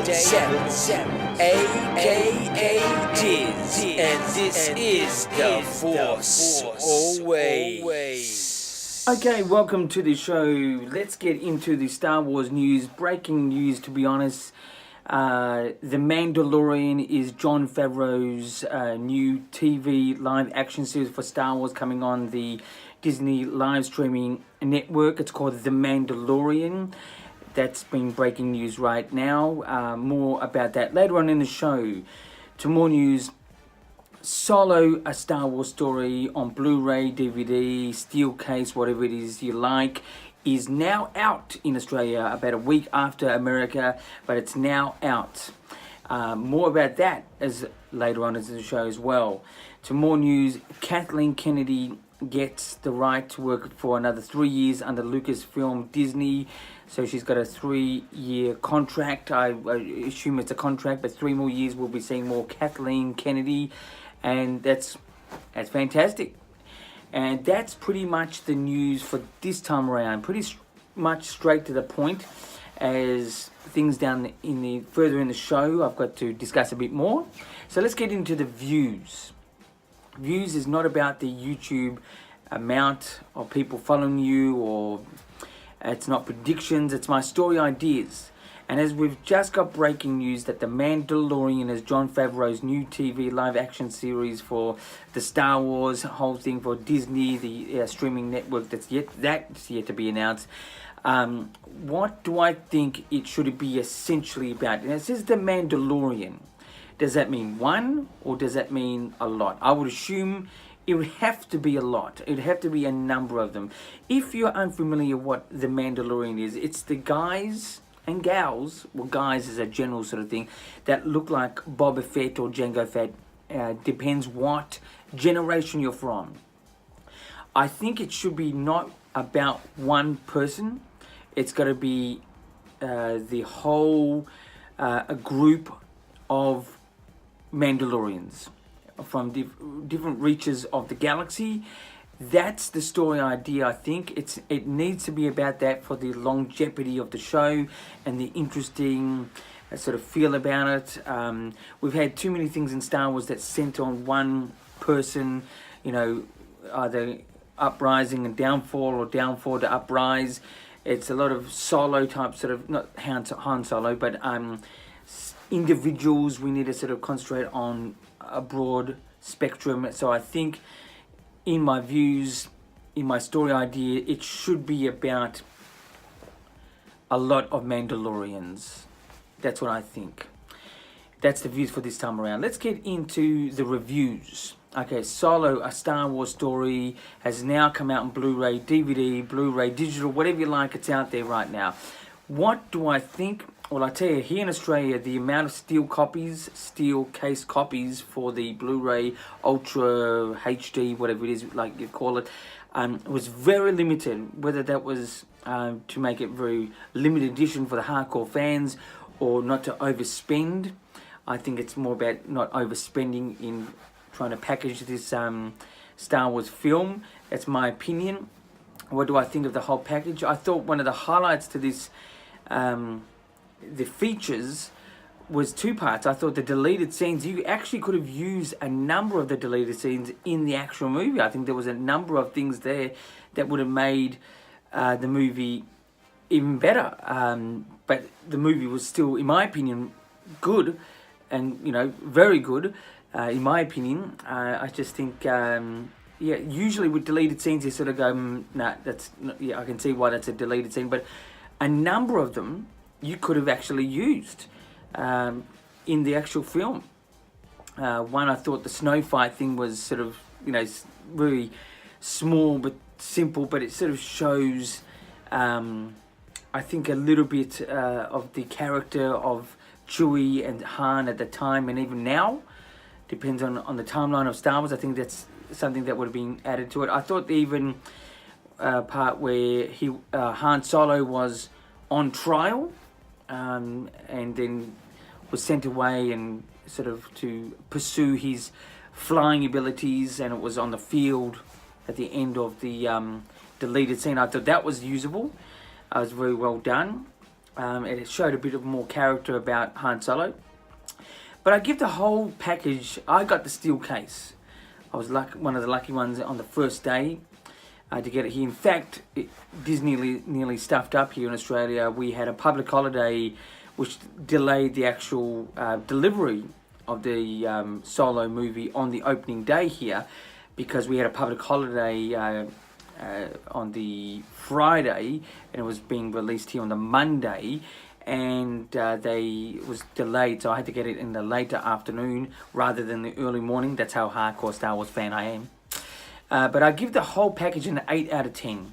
aka Diz, and this is The Force Always. Okay, welcome to the show. Let's get into the Star Wars news. Breaking news, to be honest. The Mandalorian is Jon Favreau's new TV live action series for Star Wars coming on the Disney live streaming network. It's called The Mandalorian. That's been breaking news right now. More about that later on in the show. To more news, Solo, a Star Wars story on Blu-ray, DVD, steel case, whatever it is you like, is now out in Australia about a week after America, but it's now out. More about that as later on in the show as well. To more news, Kathleen Kennedy gets the right to work for another 3 years under Lucasfilm Disney. So she's got a 3-year contract. I assume it's a contract, but 3 more years we'll be seeing more Kathleen Kennedy, and that's fantastic. And that's pretty much the news for this time around. Pretty much straight to the point. As things down in the further in the show, I've got to discuss a bit more. So let's get into the views. Views is not about the YouTube amount of people following you, or it's not predictions. It's my story ideas. And as we've just got breaking news that The Mandalorian is Jon Favreau's new TV live action series for the Star Wars whole thing for Disney, the streaming network that's yet to be announced. What do I think it should be essentially about? And it says The Mandalorian. Does that mean one, or does that mean a lot? I would assume it would have to be a lot. It would have to be a number of them. If you're unfamiliar what The Mandalorian is, it's the guys and gals, well, guys is a general sort of thing, that look like Boba Fett or Jango Fett. Depends what generation you're from. I think it should be not about one person. It's got to be the whole a group of Mandalorians from different reaches of the galaxy. That's the story idea. I think it needs to be about that for the longevity of the show and the interesting sort of feel about it. We've had too many things in Star Wars that center on one person, either uprising and downfall, or downfall to uprise. It's a lot of solo type sort of, not Han Solo, but individuals. We need to sort of concentrate on a broad spectrum. So I think, in my views, in my story idea, it should be about a lot of Mandalorians. That's what I think. That's the views for this time around. Let's get into the reviews. Okay, Solo, a Star Wars story, has now come out on Blu-ray, DVD, Blu-ray, digital, whatever you like, it's out there right now. What do I think? Well, I tell you, here in Australia, the amount of steel case copies for the Blu-ray, Ultra, HD, whatever it is, like you call it, was very limited. Whether that was to make it very limited edition for the hardcore fans, or not to overspend. I think it's more about not overspending in trying to package this Star Wars film. That's my opinion. What do I think of the whole package? I thought one of the highlights to this, the features, was 2 parts. I thought the deleted scenes, you actually could have used a number of the deleted scenes in the actual movie. I think there was a number of things there that would have made the movie even better. But the movie was still, in my opinion, good, and very good. In my opinion, I just think, usually with deleted scenes, you sort of go, nah, that's not, I can see why that's a deleted scene. But a number of them you could have actually used in the actual film. One, I thought the snow fight thing was sort of, very small but simple, but it sort of shows, I think, a little bit of the character of Chewie and Han at the time, and even now. Depends on the timeline of Star Wars. I think that's something that would have been added to it. I thought the even part where Han Solo was on trial, and then was sent away and sort of to pursue his flying abilities, and it was on the field at the end of the deleted scene. I thought that was usable. It was very well done. It showed a bit of more character about Han Solo. But I give the whole package. I got the steel case. I was one of the lucky ones on the first day to get it here. In fact, Disney nearly stuffed up here in Australia. We had a public holiday which delayed the actual delivery of the Solo movie on the opening day here, because we had a public holiday on the Friday and it was being released here on the Monday, and it was delayed, so I had to get it in the later afternoon rather than the early morning. That's how hardcore Star Wars fan I am. But I give the whole package an 8 out of 10.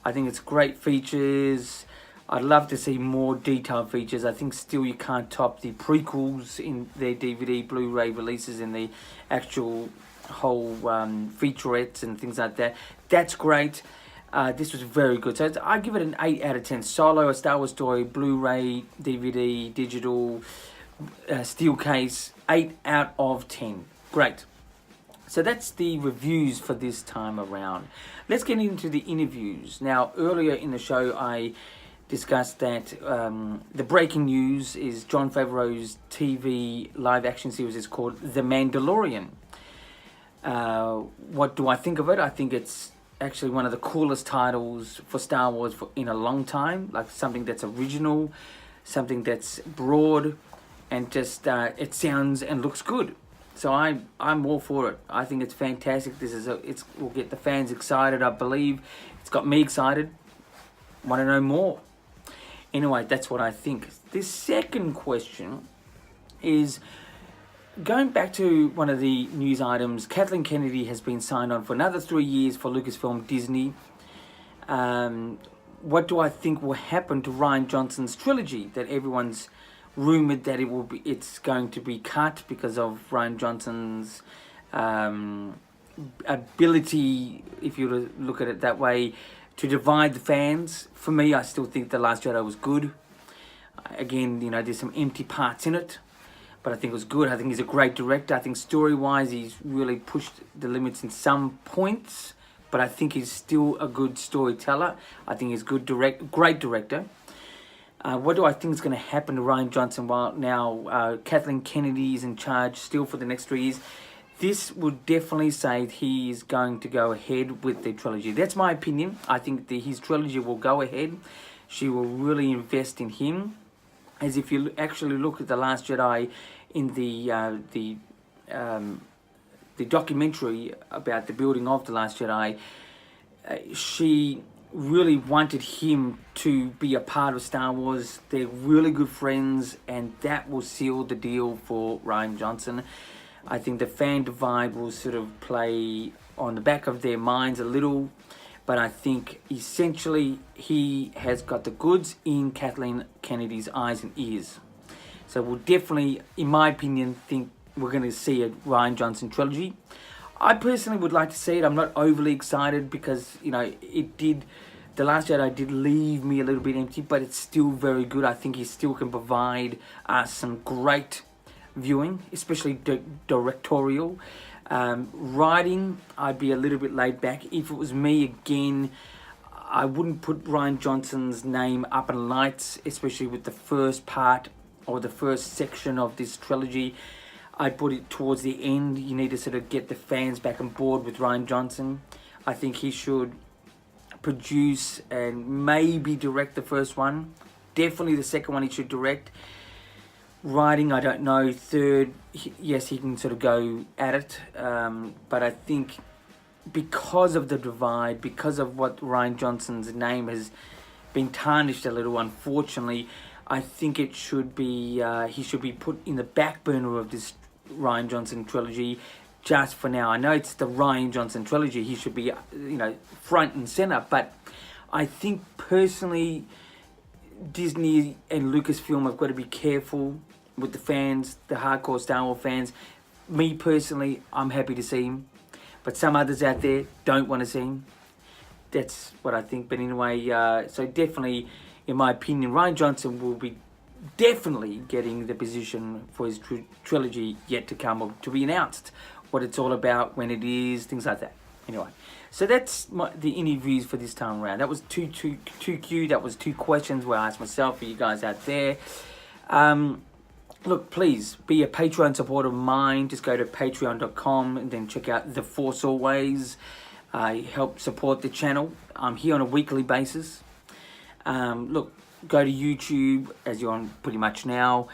I think it's great features. I'd love to see more detailed features. I think still you can't top the prequels in their DVD, Blu-ray releases and the actual whole featurettes and things like that. That's great. This was very good. So I give it an 8 out of 10. Solo, A Star Wars Story, Blu-ray, DVD, digital, steel case, 8 out of 10. Great. So that's the reviews for this time around. Let's get into the interviews. Now, earlier in the show, I discussed that the breaking news is Jon Favreau's TV live action series is called The Mandalorian. What do I think of it? I think it's actually one of the coolest titles for Star Wars in a long time. Like something that's original, something that's broad, and just it sounds and looks good. So I'm all for it. I think it's fantastic. It will get the fans excited. I believe it's got me excited. Want to know more? Anyway, that's what I think. The second question is, going back to one of the news items, Kathleen Kennedy has been signed on for another 3 years for Lucasfilm Disney. What do I think will happen to Rian Johnson's trilogy that everyone's rumoured that it's going to be cut because of Rian Johnson's ability, if you look at it that way, to divide the fans? For me, I still think The Last Jedi was good. Again, there's some empty parts in it, but I think it was good. I think he's a great director. I think story-wise, he's really pushed the limits in some points, but I think he's still a good storyteller. I think he's great director. What do I think is going to happen to Rian Johnson while now Kathleen Kennedy is in charge still for the next 3 years? This would definitely say he is going to go ahead with the trilogy. That's my opinion. I think his trilogy will go ahead. She will really invest in him. As if you actually look at The Last Jedi in the documentary about the building of The Last Jedi, she really wanted him to be a part of Star Wars. They're really good friends, and that will seal the deal for Rian Johnson. I think the fan divide will sort of play on the back of their minds a little, but I think essentially he has got the goods in Kathleen Kennedy's eyes and ears. So we'll definitely, in my opinion, think we're going to see a Rian Johnson trilogy. I personally would like to see it. I'm not overly excited because, The Last Jedi did leave me a little bit empty, but it's still very good. I think he still can provide us some great viewing, especially directorial. Writing, I'd be a little bit laid back. If it was me, again, I wouldn't put Rian Johnson's name up in lights, especially with the first part or the first section of this trilogy. I'd put it towards the end. You need to sort of get the fans back on board with Rian Johnson. I think he should produce and maybe direct the first one. Definitely the second one he should direct. Writing, I don't know. Third, yes, he can sort of go at it. But I think because of the divide, because of what Rian Johnson's name has been tarnished a little, unfortunately, I think it should be he should be put in the back burner of this Rian Johnson trilogy just for now. I know it's the Rian Johnson trilogy. He should be, front and center. But I think personally, Disney and Lucasfilm have got to be careful with the fans, the hardcore Star Wars fans. Me personally, I'm happy to see him, but some others out there don't want to see him. That's what I think. But anyway, so definitely, in my opinion, Rian Johnson will be definitely getting the position for his trilogy yet to come, or to be announced, what it's all about, when it is, things like that. Anyway, so that's the interviews for this time around. That was too cute. That was 2 questions where I asked myself for you guys out there. Look, please be a Patreon supporter of mine. Just go to patreon.com and then check out The Force Always. Help support the channel. I'm here on a weekly basis. Look, go to YouTube, as you're on pretty much now.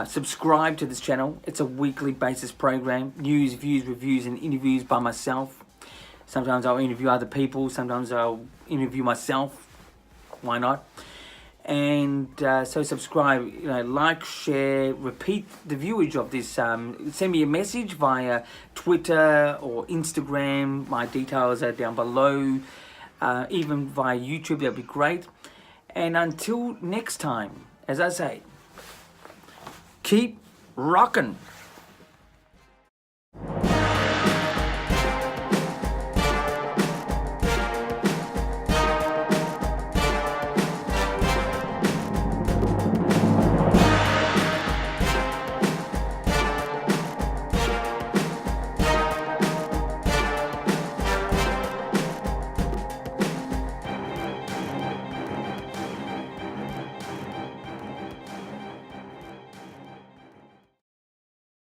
Subscribe to this channel. It's a weekly basis program. News, views, reviews, and interviews by myself. Sometimes I'll interview other people. Sometimes I'll interview myself. Why not? And so subscribe, like, share, repeat the viewage of this. Send me a message via Twitter or Instagram. My details are down below. Even via YouTube, that'd be great. And until next time, as I say, keep rocking.